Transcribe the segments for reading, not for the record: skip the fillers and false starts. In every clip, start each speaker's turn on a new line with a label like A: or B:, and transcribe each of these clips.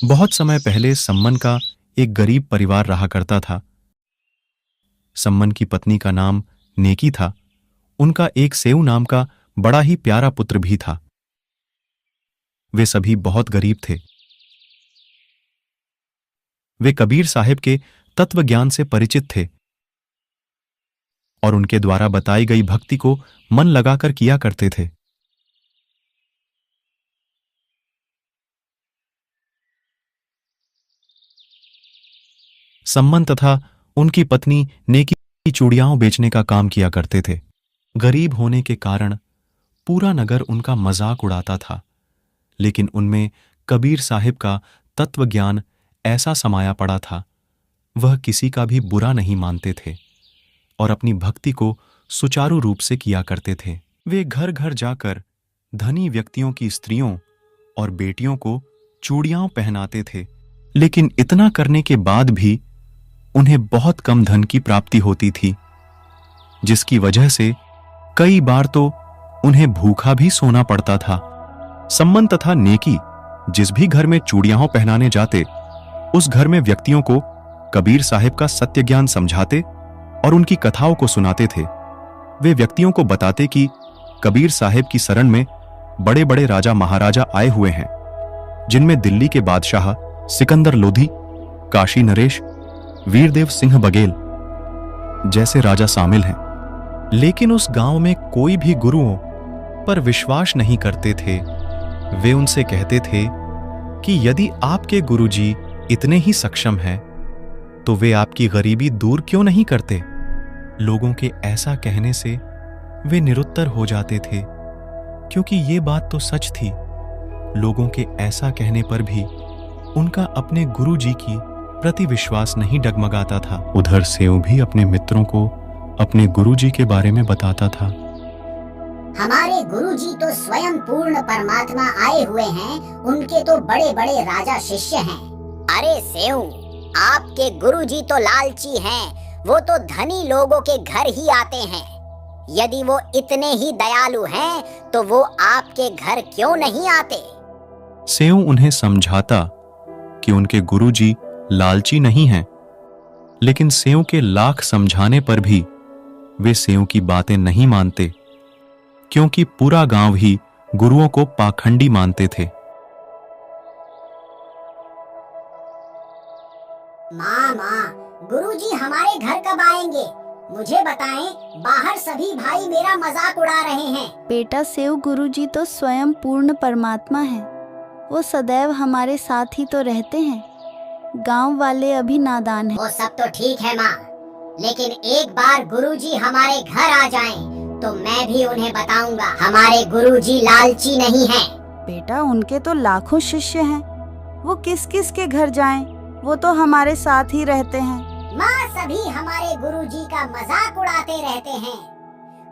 A: बहुत समय पहले सम्मन का एक गरीब परिवार रहा करता था। सम्मन की पत्नी का नाम नेकी था। उनका एक सेऊ नाम का बड़ा ही प्यारा पुत्र भी था। वे सभी बहुत गरीब थे। वे कबीर साहिब के तत्व ज्ञान से परिचित थे और उनके द्वारा बताई गई भक्ति को मन लगाकर किया करते थे। सम्मन तथा उनकी पत्नी नेकी चूड़ियां बेचने का काम किया करते थे। गरीब होने के कारण पूरा नगर उनका मजाक उड़ाता था, लेकिन उनमें कबीर साहिब का तत्व ज्ञान ऐसा समाया पड़ा था, वह किसी का भी बुरा नहीं मानते थे और अपनी भक्ति को सुचारू रूप से किया करते थे। वे घर घर जाकर धनी व्यक्तियों की स्त्रियों और बेटियों को चूड़ियां पहनाते थे, लेकिन इतना करने के बाद भी उन्हें बहुत कम धन की प्राप्ति होती थी, जिसकी वजह से कई बार तो उन्हें भूखा भी सोना पड़ता था। सम्मन तथा नेकी जिस भी घर में चूड़ियां पहनाने जाते, उस घर में व्यक्तियों को कबीर साहिब का सत्य ज्ञान समझाते और उनकी कथाओं को सुनाते थे। वे व्यक्तियों को बताते कि कबीर साहिब की शरण में बड़े बड़े राजा महाराजा आए हुए हैं, जिनमें दिल्ली के बादशाह सिकंदर लोधी, काशी नरेश, वीरदेव सिंह बघेल जैसे राजा शामिल हैं। लेकिन उस गांव में कोई भी गुरुओं पर विश्वास नहीं करते थे। वे उनसे कहते थे कि यदि आपके गुरुजी इतने ही सक्षम हैं, तो वे आपकी गरीबी दूर क्यों नहीं करते। लोगों के ऐसा कहने से वे निरुत्तर हो जाते थे, क्योंकि ये बात तो सच थी। लोगों के ऐसा कहने पर भी उनका अपने गुरुजी की प्रति विश्वास नहीं डगमगाता था। उधर सेऊ भी अपने मित्रों को अपने गुरुजी के बारे में बताता था।
B: हमारे गुरुजी तो स्वयं पूर्ण परमात्मा आए हुए हैं, उनके तो बड़े बड़े राजा शिष्य हैं।
C: अरे सेऊ, आपके गुरुजी तो लालची हैं, वो तो धनी लोगों के घर ही आते हैं। यदि वो इतने ही दयालु हैं, तो वो आपके घर क्यों नहीं आते।
A: सेऊ उन्हें समझाता कि उनके गुरुजी लालची नहीं हैं, लेकिन सेऊ के लाख समझाने पर भी वे सेऊ की बातें नहीं मानते, क्योंकि पूरा गांव ही गुरुओं को पाखंडी मानते थे।
B: माँ, गुरुजी हमारे घर कब आएंगे? मुझे बताएं, बाहर सभी भाई मेरा मजाक उड़ा रहे हैं।
D: बेटा सेऊ, गुरुजी तो स्वयं पूर्ण परमात्मा है, वो सदैव हमारे साथ ही तो रहते हैं। गांव वाले अभी नादान हैं।
B: वो सब तो ठीक है माँ, लेकिन एक बार गुरुजी हमारे घर आ जाएं, तो मैं भी उन्हें बताऊंगा हमारे गुरुजी लालची नहीं हैं।
D: बेटा, उनके तो लाखों शिष्य हैं, वो किस किस के घर जाएं? वो तो हमारे साथ ही रहते हैं।
B: माँ, सभी हमारे गुरुजी का मजाक उड़ाते रहते हैं,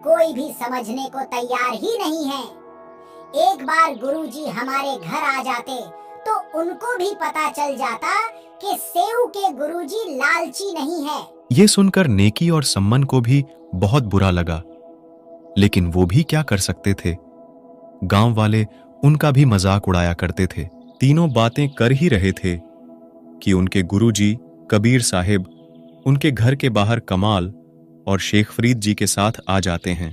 B: कोई भी समझने को तैयार ही नहीं है। एक बार गुरुजी हमारे घर आ जाते तो उनको भी पता चल जाता कि सेऊ के गुरुजी लालची नहीं है।
A: ये सुनकर नेकी और सम्मन को भी बहुत बुरा लगा, लेकिन वो भी क्या कर सकते थे। गांव वाले उनका भी मजाक उड़ाया करते थे। तीनों बातें कर ही रहे थे कि उनके गुरुजी कबीर साहिब उनके घर के बाहर कमाल और शेख फरीद जी के साथ आ जाते हैं।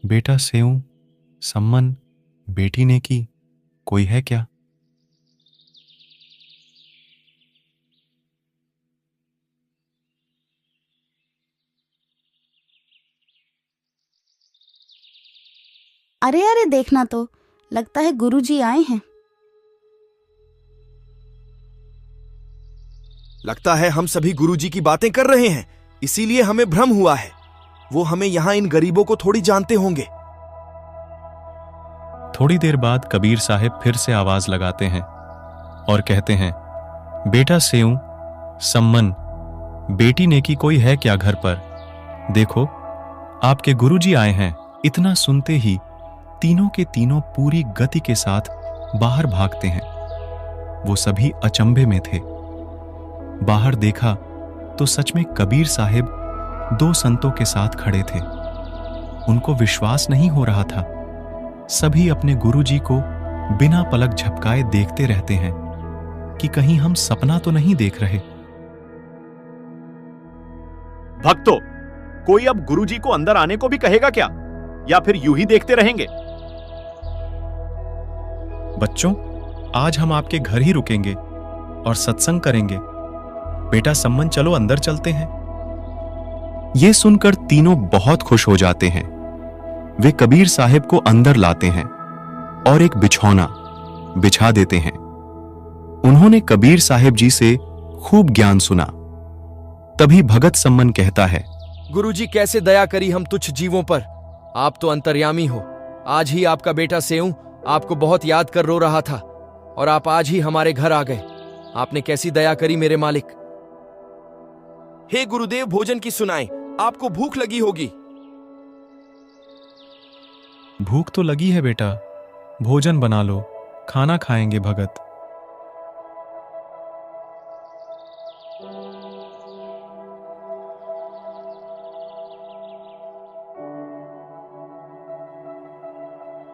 A: बेटा सेऊ, सम्मन, बेटी नेकी, कोई है क्या?
D: अरे अरे, देखना तो, लगता है गुरुजी आए हैं।
E: लगता है हम सभी गुरुजी की बातें कर रहे हैं, इसीलिए हमें भ्रम हुआ है। वो हमें यहाँ इन गरीबों को थोड़ी जानते होंगे।
A: थोड़ी देर बाद कबीर साहिब फिर से आवाज लगाते हैं और कहते हैं, बेटा सेऊ, सम्मन, बेटी नेकी, कोई है क्या घर पर? देखो, आपके गुरुजी आए हैं। इतना सुनते ही तीनों के तीनों पूरी गति के साथ बाहर भागते हैं। वो सभी अचंभे में थे। बाहर देखा तो सच में कबीर साहिब दो संतों के साथ खड़े थे। उनको विश्वास नहीं हो रहा था। सभी अपने गुरुजी को बिना पलक झपकाए देखते रहते हैं कि कहीं हम सपना तो नहीं देख रहे।
F: भक्तों, कोई अब गुरुजी को अंदर आने को भी कहेगा क्या, या फिर यूं ही देखते रहेंगे?
A: बच्चों, आज हम आपके घर ही रुकेंगे और सत्संग करेंगे। बेटा सम्मन, चलो अंदर चलते हैं। ये सुनकर तीनों बहुत खुश हो जाते हैं। वे कबीर साहिब को अंदर लाते हैं और एक बिछौना बिछा देते हैं। उन्होंने कबीर साहिब जी से खूब ज्ञान सुना। तभी भगत सम्मन कहता है,
E: गुरुजी कैसे दया करी हम तुच्छ जीवों पर। आप तो अंतर्यामी हो। आज ही आपका बेटा सेऊ आपको बहुत याद कर रो रहा था और आप आज ही हमारे घर आ गए। आपने कैसी दया करी मेरे मालिक। हे गुरुदेव, भोजन की सुनाएं, आपको भूख लगी होगी।
A: भूख तो लगी है बेटा, भोजन बना लो, खाना खाएंगे भगत।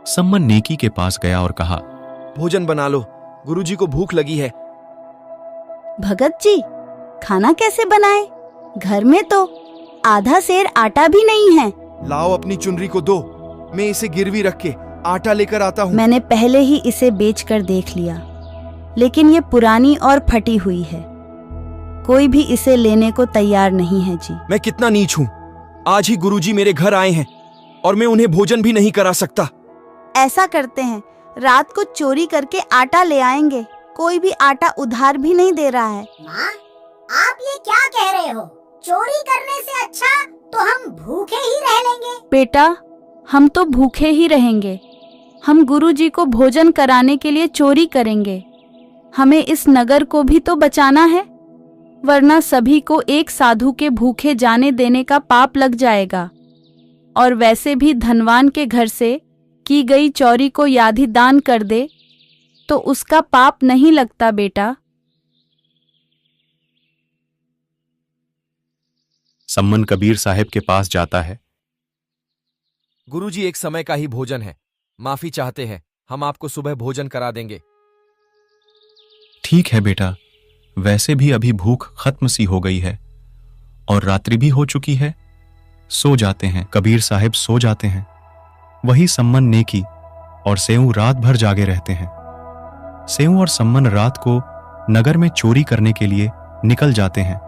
A: सम्मन नेकी के पास गया और कहा,
E: भोजन बना लो, गुरुजी को भूख लगी है।
D: भगत जी, खाना कैसे बनाए? घर में तो आधा सेर आटा भी नहीं है।
E: लाओ अपनी चुनरी को दो, मैं इसे गिरवी रख के आटा लेकर आता हूँ।
D: मैंने पहले ही इसे बेचकर देख लिया, लेकिन ये पुरानी और फटी हुई है। कोई भी इसे लेने को तैयार नहीं है जी।
E: मैं कितना नीच हूँ। आज ही गुरुजी मेरे घर आए हैं और मैं उन्हें भोजन भी नहीं करा सकता।
D: ऐसा करते हैं, रात को चोरी करके आटा ले आएंगे। कोई भी आटा उधार भी नहीं दे रहा है।
B: माँ, आप ये क्या कह रहे हो? चोरी करने से अच्छा तो हम भूखे ही रह लेंगे।
D: बेटा, हम तो भूखे ही रहेंगे। हम गुरुजी को भोजन कराने के लिए चोरी करेंगे। हमें इस नगर को भी तो बचाना है, वरना सभी को एक साधु के भूखे जाने देने का पाप लग जाएगा। और वैसे भी धनवान के घर से की गई चोरी को यादि दान कर दे तो उसका पाप नहीं लगता बेटा।
A: सम्मन कबीर साहिब के पास जाता है।
E: गुरुजी, एक समय का ही भोजन है, माफी चाहते हैं। हम आपको सुबह भोजन करा देंगे।
A: ठीक है बेटा, वैसे भी अभी भूख खत्म सी हो गई है और रात्रि भी हो चुकी है। सो जाते हैं। कबीर साहिब सो जाते हैं। वही सम्मन नेकी और सेऊ रात भर जागे रहते हैं। सेऊ और सम्मन रात को नगर में चोरी करने के लिए निकल जाते हैं।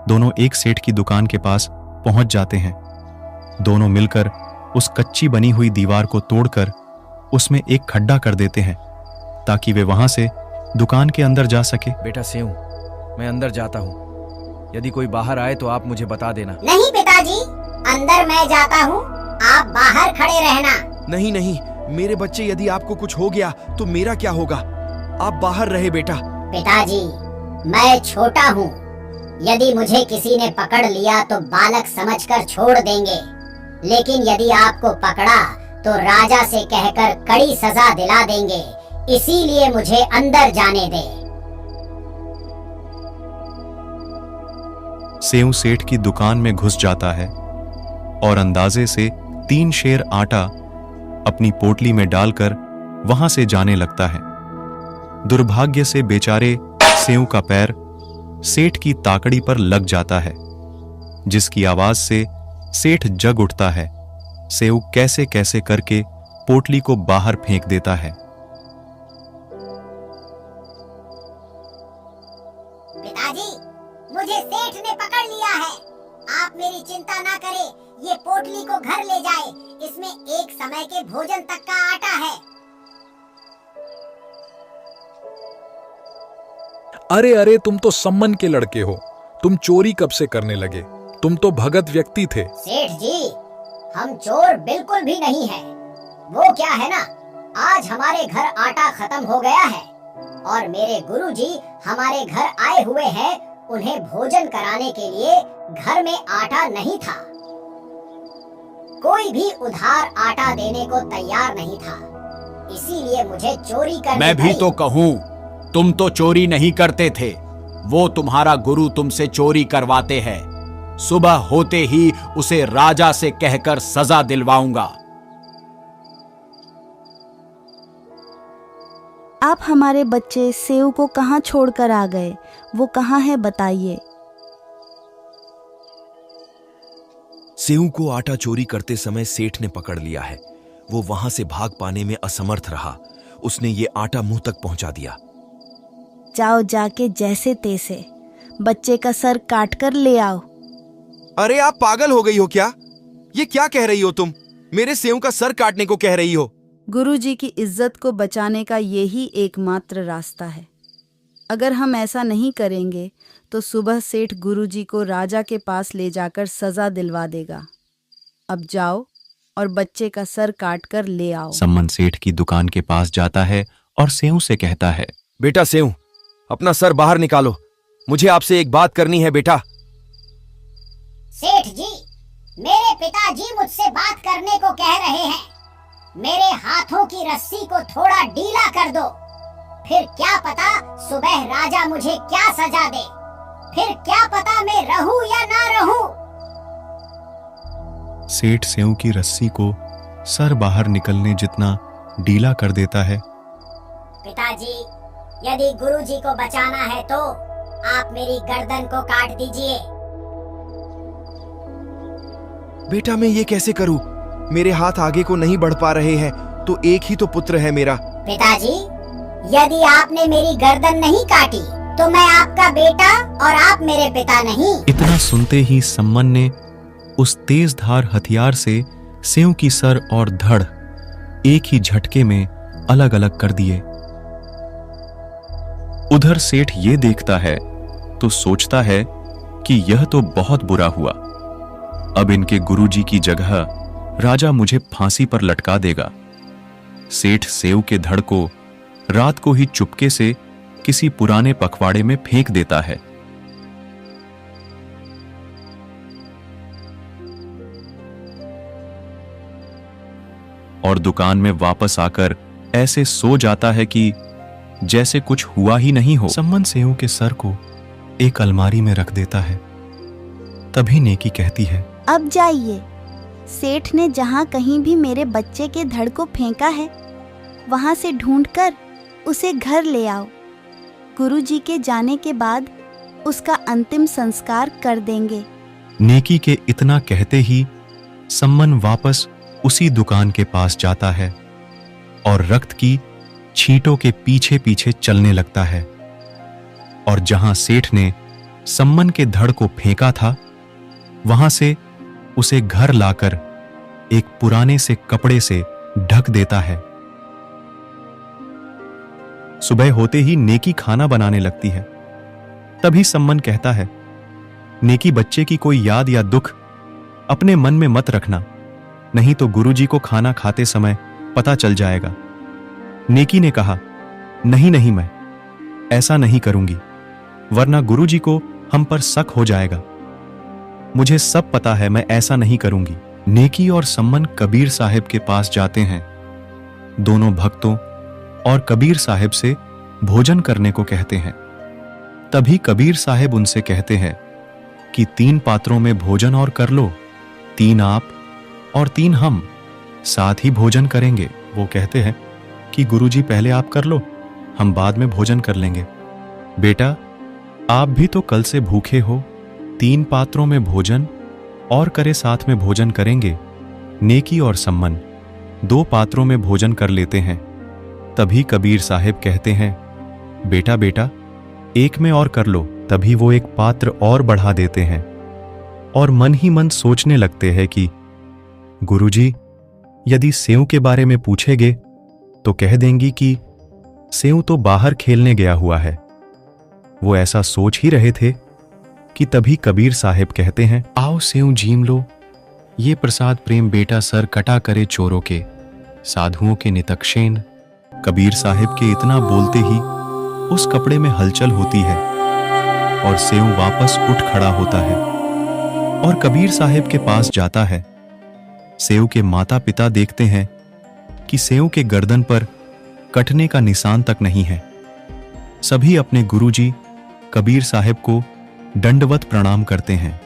A: दोनों एक सेठ की दुकान के पास पहुंच जाते हैं। दोनों मिलकर उस कच्ची बनी हुई दीवार को तोड़कर उसमें एक खड्डा कर देते हैं ताकि वे वहां से दुकान के अंदर जा सके।
E: बेटा सेऊ, मैं अंदर जाता हूँ। यदि कोई बाहर आए तो आप मुझे बता देना।
B: नहीं पिताजी, अंदर मैं जाता हूँ, आप बाहर खड़े रहना।
E: नहीं नहीं, मेरे बच्चे, यदि आपको कुछ हो गया तो मेरा क्या होगा? आप बाहर रहे बेटा।
B: पिताजी, मैं छोटा हूँ। यदि मुझे किसी ने पकड़ लिया तो बालक समझकर छोड़ देंगे, लेकिन यदि आपको पकड़ा तो राजा से कहकर कड़ी सजा दिला देंगे। इसीलिए मुझे अंदर जाने दे।
A: सेऊ सेठ की दुकान में घुस जाता है और अंदाजे से 3 शेर आटा अपनी पोटली में डालकर वहां से जाने लगता है। दुर्भाग्य से बेचारे सेऊ का पैर सेठ की ताकड़ी पर लग जाता है, जिसकी आवाज से सेठ जग उठता है। सेऊ कैसे कैसे करके पोटली को बाहर फेंक देता है।
B: पिताजी, मुझे सेठ ने पकड़ लिया है। आप मेरी चिंता ना करें, ये पोटली को घर ले जाए। इसमें एक समय के भोजन तक का आटा है।
G: अरे अरे, तुम तो सम्मन के लड़के हो। तुम चोरी कब से करने लगे? तुम तो भगत व्यक्ति थे।
B: सेठ जी, हम चोर बिल्कुल भी नहीं हैं। वो क्या है ना, आज हमारे घर आटा खत्म हो गया है और मेरे गुरुजी हमारे घर आए हुए हैं। उन्हें भोजन कराने के लिए घर में आटा नहीं था। कोई भी उधार आटा देने को तैयार नहीं था। इसीलिए मुझे चोरी करनी
H: मैं भी
B: पड़ी।
H: तो कहूँ, तुम तो चोरी नहीं करते थे। वो तुम्हारा गुरु तुमसे चोरी करवाते हैं। सुबह होते ही उसे राजा से कहकर सजा दिलवाऊंगा।
D: आप हमारे बच्चे सेव को कहाँ छोड़कर आ गए? वो कहाँ है बताइए।
E: सेऊ को आटा चोरी करते समय सेठ ने पकड़ लिया है। वो वहां से भाग पाने में असमर्थ रहा। उसने ये आटा मुंह तक पहुंचा दिया।
D: जाओ जाके जैसे तैसे बच्चे का सर काट कर ले आओ।
E: अरे आप पागल हो गई हो क्या? ये क्या कह रही हो तुम? मेरे सेऊ का सर काटने को कह रही हो?
D: गुरुजी की इज्जत को बचाने का यही एकमात्र रास्ता है। अगर हम ऐसा नहीं करेंगे तो सुबह सेठ गुरुजी को राजा के पास ले जाकर सजा दिलवा देगा। अब जाओ और बच्चे का सर काट कर ले आओ।
A: सम्मन सेठ की दुकान के पास जाता है और सेऊ से कहता है,
E: बेटा सेऊ, अपना सर बाहर निकालो। मुझे आपसे एक बात करनी है बेटा।
B: सेठ जी, मेरे पिताजी मुझसे बात करने को कह रहे हैं। मेरे हाथों की रस्सी को थोड़ा ढीला कर दो, फिर क्या पता सुबह राजा मुझे क्या सजा दे। फिर क्या पता मैं रहूं या ना रहूं।
A: सेठ सेऊ की रस्सी को सर बाहर निकलने जितना ढीला कर देता है।
B: पिताजी, यदि गुरुजी को बचाना है तो आप मेरी गर्दन को काट दीजिए।
E: बेटा मैं ये कैसे करूं? मेरे हाथ आगे को नहीं बढ़ पा रहे हैं। तो एक ही तो पुत्र है मेरा।
B: पिताजी, यदि आपने मेरी गर्दन नहीं काटी तो मैं आपका बेटा और आप मेरे पिता नहीं।
A: इतना सुनते ही सम्मन ने उस तेज धार हथियार से सेऊ की सर और धड़ एक ही झटके में अलग अलग कर दिए। उधर सेठ ये देखता है तो सोचता है कि यह तो बहुत बुरा हुआ। अब इनके गुरुजी की जगह राजा मुझे फांसी पर लटका देगा। सेठ सेऊ के धड़ को रात को ही चुपके से किसी पुराने पखवाड़े में फेंक देता है। और दुकान में वापस आकर ऐसे सो जाता है कि जैसे कुछ हुआ ही नहीं हो। सम्मन सेऊ के सर को एक अलमारी में रख देता है। तभी नेकी कहती है,
D: अब जाइए। सेठ ने जहाँ कहीं भी मेरे बच्चे के धड़ को फेंका है वहां से ढूंढकर उसे घर ले आओ। गुरुजी के जाने के बाद उसका अंतिम संस्कार कर देंगे।
A: नेकी के इतना कहते ही सम्मन वापस उसी दुकान के पास जाता है और रक्त की छींटों के पीछे पीछे चलने लगता है। और जहां सेठ ने सम्मन के धड़ को फेंका था वहां से उसे घर लाकर एक पुराने से कपड़े से ढक देता है। सुबह होते ही नेकी खाना बनाने लगती है। तभी सम्मन कहता है, नेकी बच्चे की कोई याद या दुख अपने मन में मत रखना, नहीं तो गुरुजी को खाना खाते समय पता चल जाएगा। नेकी ने कहा, नहीं नहीं, मैं ऐसा नहीं करूंगी, वरना गुरुजी को हम पर शक हो जाएगा। मुझे सब पता है, मैं ऐसा नहीं करूंगी। नेकी और सम्मन कबीर साहिब के पास जाते हैं। दोनों भक्तों और कबीर साहिब से भोजन करने को कहते हैं। तभी कबीर साहिब उनसे कहते हैं कि 3 पात्रों में भोजन और कर लो, 3 आप और 3 हम साथ ही भोजन करेंगे। वो कहते हैं कि गुरुजी पहले आप कर लो, हम बाद में भोजन कर लेंगे। बेटा, आप भी तो कल से भूखे हो, 3 पात्रों में भोजन और करे साथ में भोजन करेंगे। नेकी और सम्मन 2 पात्रों में भोजन कर लेते हैं। तभी कबीर साहिब कहते हैं, बेटा बेटा, एक में और कर लो। तभी वो एक पात्र और बढ़ा देते हैं और मन ही मन सोचने लगते हैं कि गुरुजी यदि सेऊ के बारे में पूछेंगे तो कह देंगी कि सेऊ तो बाहर खेलने गया हुआ है। वो ऐसा सोच ही रहे थे कि तभी कबीर साहिब कहते हैं, आओ सेऊ जीम लो, ये प्रसाद प्रेम बेटा सर कटा करे चोरों के, साधुओं के नितक्षेन। कबीर साहिब के इतना बोलते ही उस कपड़े में हलचल होती है और सेऊ वापस उठ खड़ा होता है और कबीर साहिब के पास जाता है। सेऊ के माता पिता देखते हैं कि सेऊ के गर्दन पर कटने का निशान तक नहीं है। सभी अपने गुरुजी कबीर साहिब को दंडवत प्रणाम करते हैं।